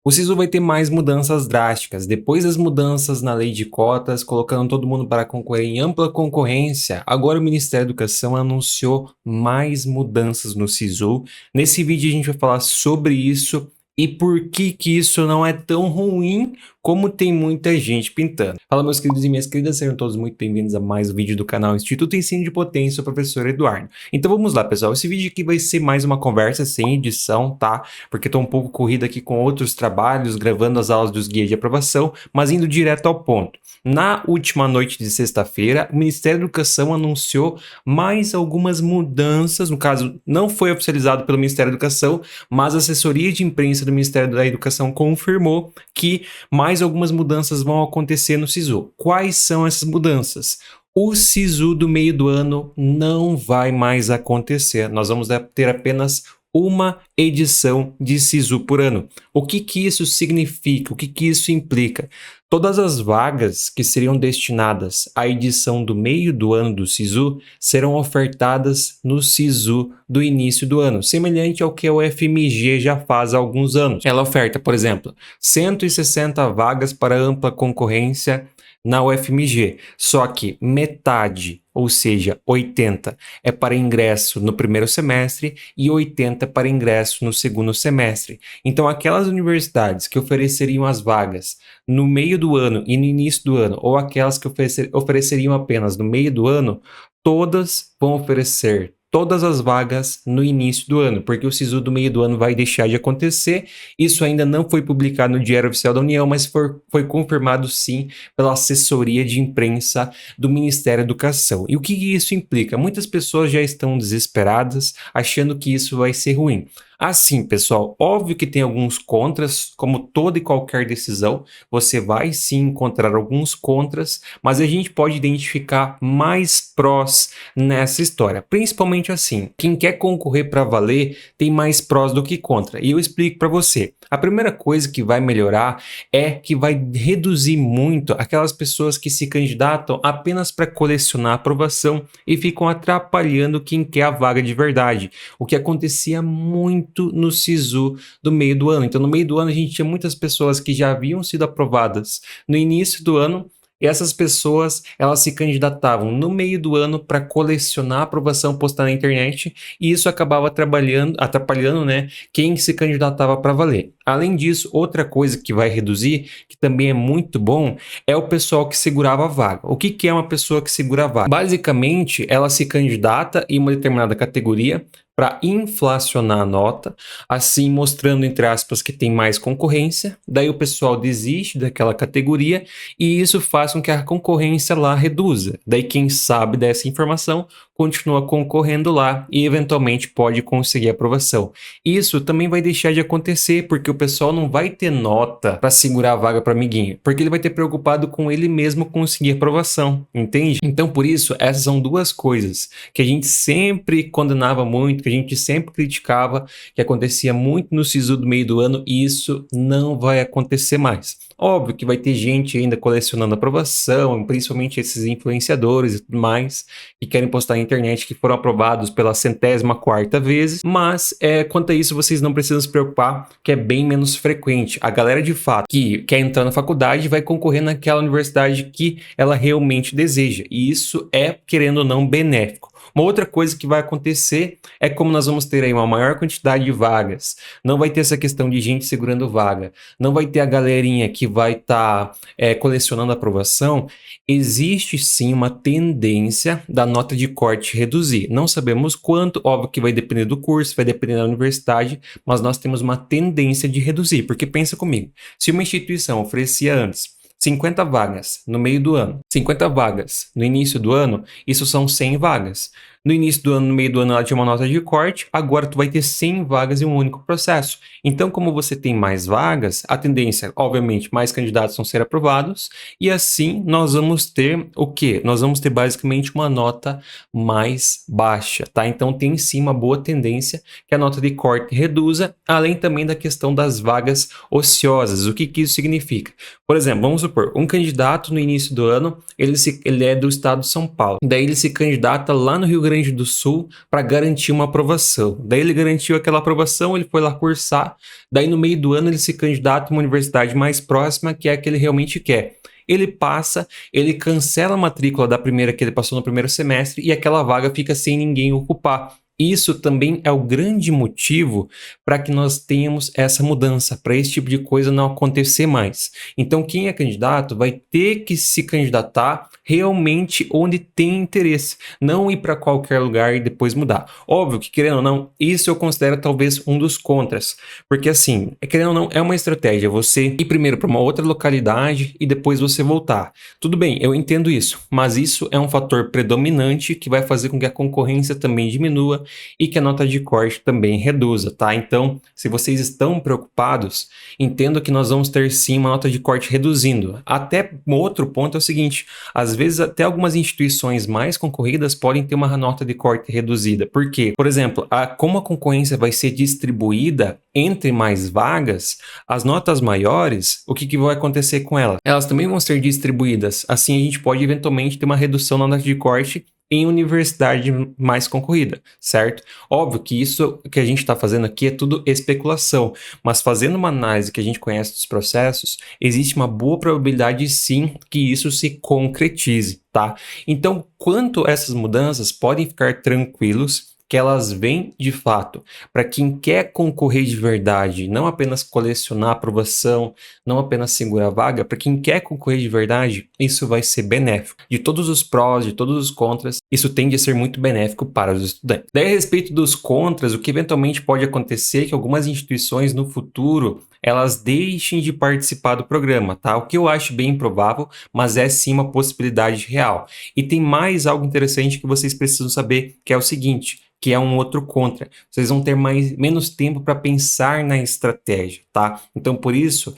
O SISU vai ter mais mudanças drásticas. Depois das mudanças na lei de cotas, colocando todo mundo para concorrer em ampla concorrência, agora o Ministério da Educação anunciou mais mudanças no SISU. Nesse vídeo a gente vai falar sobre isso e por que isso não é tão ruim como tem muita gente pintando. Fala, meus queridos e minhas queridas, sejam todos muito bem-vindos a mais um vídeo do canal Instituto Ensino de Potência, o professor Eduardo. Então vamos lá, pessoal, esse vídeo aqui vai ser mais uma conversa sem edição, tá? Porque tô um pouco corrido aqui com outros trabalhos, gravando as aulas dos guias de aprovação, mas indo direto ao ponto. Na última noite de sexta-feira, o Ministério da Educação anunciou mais algumas mudanças, no caso, não foi oficializado pelo Ministério da Educação, mas a assessoria de imprensa do Ministério da Educação confirmou que mais algumas mudanças vão acontecer no SISU. Quais são essas mudanças? O SISU do meio do ano não vai mais acontecer. Nós vamos ter apenas uma edição de SISU por ano. O que isso significa? O que isso implica? Todas as vagas que seriam destinadas à edição do meio do ano do SISU serão ofertadas no SISU do início do ano, semelhante ao que a UFMG já faz há alguns anos. Ela oferta, por exemplo, 160 vagas para ampla concorrência na UFMG, só que metade, ou seja, 80, é para ingresso no primeiro semestre e 80 para ingresso no segundo semestre. Então, aquelas universidades que ofereceriam as vagas no meio do ano e no início do ano, ou aquelas que ofereceriam apenas no meio do ano, todas vão oferecer todas as vagas no início do ano, porque o SISU do meio do ano vai deixar de acontecer. Isso ainda não foi publicado no Diário Oficial da União, mas foi confirmado sim pela assessoria de imprensa do Ministério da Educação. E o que isso implica? Muitas pessoas já estão desesperadas, achando que isso vai ser ruim. Assim, pessoal, óbvio que tem alguns contras, como toda e qualquer decisão, você vai sim encontrar alguns contras, mas a gente pode identificar mais prós nessa história, principalmente assim, quem quer concorrer para valer tem mais prós do que contra, e eu explico para você. A primeira coisa que vai melhorar é que vai reduzir muito aquelas pessoas que se candidatam apenas para colecionar aprovação e ficam atrapalhando quem quer a vaga de verdade, o que acontecia muito no SISU do meio do ano. Então, no meio do ano, a gente tinha muitas pessoas que já haviam sido aprovadas no início do ano, e essas pessoas, elas se candidatavam no meio do ano para colecionar a aprovação postada na internet, e isso acabava atrapalhando, né, quem se candidatava para valer. Além disso, outra coisa que vai reduzir, que também é muito bom, é o pessoal que segurava a vaga. O que é uma pessoa que segura a vaga? Basicamente, ela se candidata em uma determinada categoria para inflacionar a nota, assim mostrando, entre aspas, que tem mais concorrência, daí o pessoal desiste daquela categoria e isso faz com que a concorrência lá reduza. Daí quem sabe dessa informação continua concorrendo lá e eventualmente pode conseguir aprovação. Isso também vai deixar de acontecer porque o pessoal não vai ter nota para segurar a vaga para amiguinho, porque ele vai ter preocupado com ele mesmo conseguir aprovação, entende? Então por isso essas são duas coisas que a gente sempre condenava muito, que a gente sempre criticava, que acontecia muito no SISU do meio do ano, e isso não vai acontecer mais. Óbvio que vai ter gente ainda colecionando aprovação, principalmente esses influenciadores e tudo mais, que querem postar na internet que foram aprovados pela 104ª vez, mas quanto a isso vocês não precisam se preocupar, que é bem menos frequente. A galera de fato que quer entrar na faculdade vai concorrer naquela universidade que ela realmente deseja, e isso é, querendo ou não, benéfico. Uma outra coisa que vai acontecer é como nós vamos ter aí uma maior quantidade de vagas, não vai ter essa questão de gente segurando vaga, não vai ter a galerinha que vai estar colecionando aprovação, existe sim uma tendência da nota de corte reduzir. Não sabemos quanto, óbvio que vai depender do curso, vai depender da universidade, mas nós temos uma tendência de reduzir, porque pensa comigo, se uma instituição oferecia antes 50 vagas no meio do ano, 50 vagas no início do ano, isso são 100 vagas. No início do ano, no meio do ano, ela tinha uma nota de corte, agora tu vai ter 100 vagas em um único processo. Então, como você tem mais vagas, a tendência, obviamente, mais candidatos vão ser aprovados, e assim nós vamos ter o quê? Nós vamos ter basicamente uma nota mais baixa, tá? Então, tem sim uma boa tendência que a nota de corte reduza, além também da questão das vagas ociosas. O que isso significa? Por exemplo, vamos supor, um candidato no início do ano, ele é do estado de São Paulo, daí ele se candidata lá no Rio Grande Grande do Sul para garantir uma aprovação. Daí ele garantiu aquela aprovação, ele foi lá cursar, daí no meio do ano ele se candidata a uma universidade mais próxima, que é a que ele realmente quer. Ele passa, ele cancela a matrícula da primeira que ele passou no primeiro semestre e aquela vaga fica sem ninguém ocupar. Isso também é o grande motivo para que nós tenhamos essa mudança, para esse tipo de coisa não acontecer mais. Então, quem é candidato vai ter que se candidatar realmente onde tem interesse, não ir para qualquer lugar e depois mudar. Óbvio que, querendo ou não, isso eu considero talvez um dos contras, porque assim, querendo ou não, é uma estratégia você ir primeiro para uma outra localidade e depois você voltar. Tudo bem, eu entendo isso, mas isso é um fator predominante que vai fazer com que a concorrência também diminua e que a nota de corte também reduza, tá? Então, se vocês estão preocupados, entendo que nós vamos ter sim uma nota de corte reduzindo. Até um outro ponto é o seguinte, às vezes até algumas instituições mais concorridas podem ter uma nota de corte reduzida. Por quê? Por exemplo, como a concorrência vai ser distribuída entre mais vagas, as notas maiores, o que vai acontecer com elas? Elas também vão ser distribuídas. Assim, a gente pode eventualmente ter uma redução na nota de corte em universidade mais concorrida, certo? Óbvio que isso que a gente está fazendo aqui é tudo especulação, mas fazendo uma análise que a gente conhece dos processos, existe uma boa probabilidade sim que isso se concretize, tá? Então, quanto a essas mudanças, podem ficar tranquilos que elas vêm de fato para quem quer concorrer de verdade, não apenas colecionar aprovação, não apenas segurar a vaga, para quem quer concorrer de verdade, isso vai ser benéfico. De todos os prós, de todos os contras, isso tende a ser muito benéfico para os estudantes. Daí, a respeito dos contras, o que eventualmente pode acontecer é que algumas instituições no futuro elas deixem de participar do programa, tá? O que eu acho bem improvável, mas é sim uma possibilidade real. E tem mais algo interessante que vocês precisam saber, que é o seguinte, que é um outro contra. Vocês vão ter menos tempo para pensar na estratégia, tá? Então, por isso,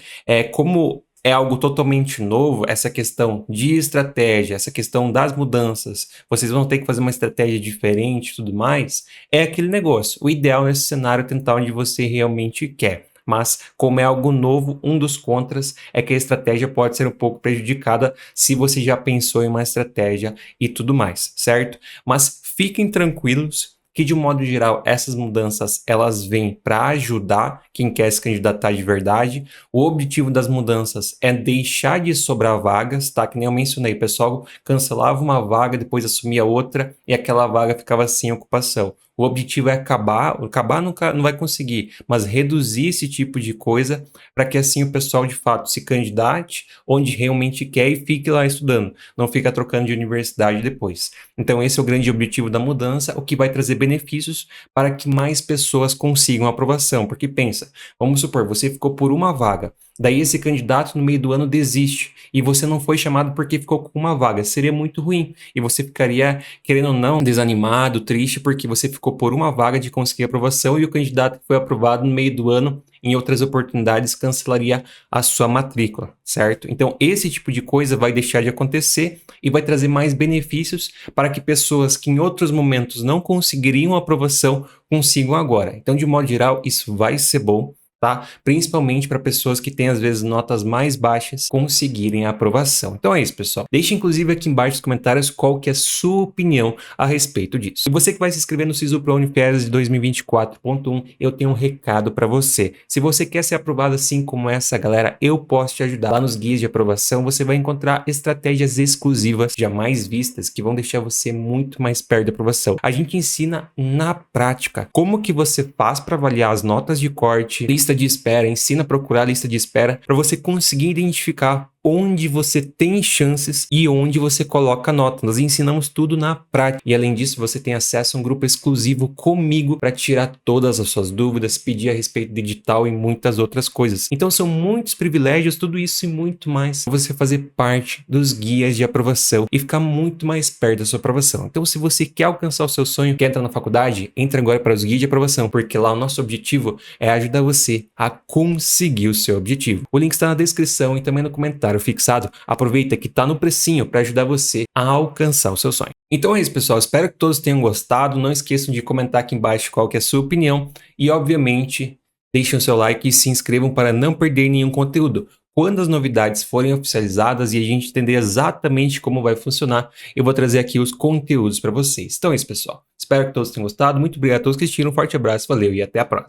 como é algo totalmente novo, essa questão de estratégia, essa questão das mudanças, vocês vão ter que fazer uma estratégia diferente e tudo mais, é aquele negócio. O ideal nesse cenário é tentar onde você realmente quer. Mas, como é algo novo, um dos contras é que a estratégia pode ser um pouco prejudicada se você já pensou em uma estratégia e tudo mais, certo? Mas fiquem tranquilos que, de um modo geral, essas mudanças elas vêm para ajudar quem quer se candidatar de verdade. O objetivo das mudanças é deixar de sobrar vagas, tá? Que nem eu mencionei, o pessoal cancelava uma vaga, depois assumia outra e aquela vaga ficava sem ocupação. O objetivo é acabar nunca não vai conseguir, mas reduzir esse tipo de coisa para que assim o pessoal de fato se candidate onde realmente quer e fique lá estudando, não fica trocando de universidade depois. Então esse é o grande objetivo da mudança, o que vai trazer benefícios para que mais pessoas consigam aprovação, porque pensa, vamos supor, você ficou por uma vaga, daí esse candidato no meio do ano desiste e você não foi chamado porque ficou com uma vaga, seria muito ruim e você ficaria, querendo ou não, desanimado, triste porque você ficou por uma vaga de conseguir aprovação e o candidato que foi aprovado no meio do ano, em outras oportunidades, cancelaria a sua matrícula, certo? Então esse tipo de coisa vai deixar de acontecer e vai trazer mais benefícios para que pessoas que em outros momentos não conseguiriam aprovação consigam agora. Então, de modo geral, isso vai ser bom, tá? Principalmente para pessoas que têm às vezes notas mais baixas conseguirem a aprovação. Então é isso, pessoal. Deixe inclusive aqui embaixo nos comentários qual que é a sua opinião a respeito disso. E você que vai se inscrever no Sisu Pro Unifesp de 2024.1, eu tenho um recado para você. Se você quer ser aprovado assim como essa galera, eu posso te ajudar. Lá nos guias de aprovação você vai encontrar estratégias exclusivas jamais vistas que vão deixar você muito mais perto da aprovação. A gente ensina na prática como que você faz para avaliar as notas de corte, lista de espera, ensina a procurar a lista de espera para você conseguir identificar onde você tem chances e onde você coloca a nota. Nós ensinamos tudo na prática. E além disso, você tem acesso a um grupo exclusivo comigo para tirar todas as suas dúvidas, pedir a respeito de edital e muitas outras coisas. Então são muitos privilégios, tudo isso e muito mais para você fazer parte dos guias de aprovação e ficar muito mais perto da sua aprovação. Então se você quer alcançar o seu sonho, quer entrar na faculdade, entre agora para os guias de aprovação, porque lá o nosso objetivo é ajudar você a conseguir o seu objetivo. O link está na descrição e também no comentário fixado. Aproveita que tá no precinho para ajudar você a alcançar o seu sonho. Então é isso, pessoal. Espero que todos tenham gostado. Não esqueçam de comentar aqui embaixo qual que é a sua opinião e, obviamente, deixem o seu like e se inscrevam para não perder nenhum conteúdo. quando as novidades forem oficializadas e a gente entender exatamente como vai funcionar, eu vou trazer aqui os conteúdos para vocês. Então é isso, pessoal. Espero que todos tenham gostado. Muito obrigado a todos que assistiram. Um forte abraço, valeu e até a próxima.